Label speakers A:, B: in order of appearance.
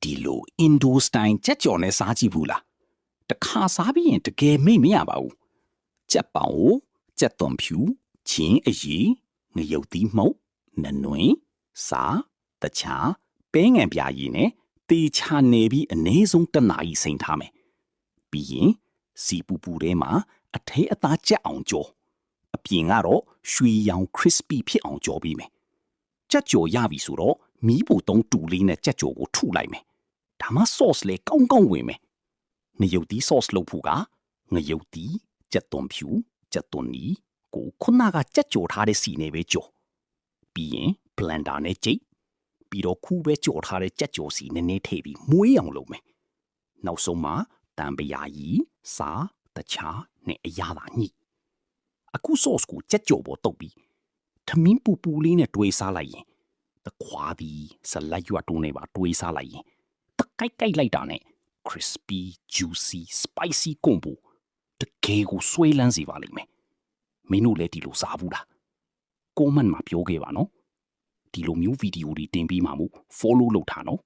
A: ဒီလိုအင်ဒိုစတိုင်ကြက်ကြော်နဲ့စားကြည့်ဘူးလားတခါစားပြီးရင်တကယ်မိတ်မရပါဘူးကြက်ပေါင်ကိုကြက်သွန်ဖြူချင်းအရီငရုတ်သီးမှုန့်နနွင်စားတခြားပဲငံပြာရည်နဲ့တေချာနေပြီးအနည်းဆုံး1နာရီစိမ်ထားမယ်ပြီးရင်စီပူပူထဲမှာအထဲအသားကြက်အောင်ကြောအပြင်ကတော့ရွှေရောင် crispy ဖြစ်အောင်ကြောပြီးမယ်ကြက်ကြော်ရပြီဆိုတော့မီးပိုတုံးတူလေးနဲ့ကြက်ကြော်ကိုထုလိုက်မယ်ဒါမှ sauce လေးကောင်းကောင်းဝင်မယ်ငရုတ်သီး sauce လုပ်ဖို့ကငရုတ်သီးကြက်သွန်ဖြူကြက်သွန်နီကိုခုနကကြက်ကြော်ထားတဲ့စီနဲ့ပဲကြော်ပြီးရင် blender နဲ့ကြိတ်ပြီးတော့ခူးပဲကြော်ထားတဲ့ကြက်ကြော်စီနည်းနည်းထည့်ပြီးမွေးအောင်လုပ်မယ်နောက်ဆုံးမှာတံပရာကြီးစားတခြားနဲ့အရာသာညှိအခု sauce ကိုကြက်ကြော်ပေါ်တုပ်ပြီးထမင်းပူပူလေးနဲ့တွဲစားလိုက်ရင်တခွားသည်ဆလတ်ရွက်တုံးနဲ့ပါတွဲစားလိုက်ရင်တကိုက်ကိုက်လိုက်တာနဲ့ crispy juicy spicy combo တကယ်ကိုဆွဲလန်းစေပါလိမ့်မယ်မင်းတို့လည်းဒီလိုစားဘူးလား comment မှာပြောခဲ့ပါနော်ဒီလိုမျိုးဗီဒီယိုတွေတင်ပေးမှာမို့ follow လုပ်ထားနော်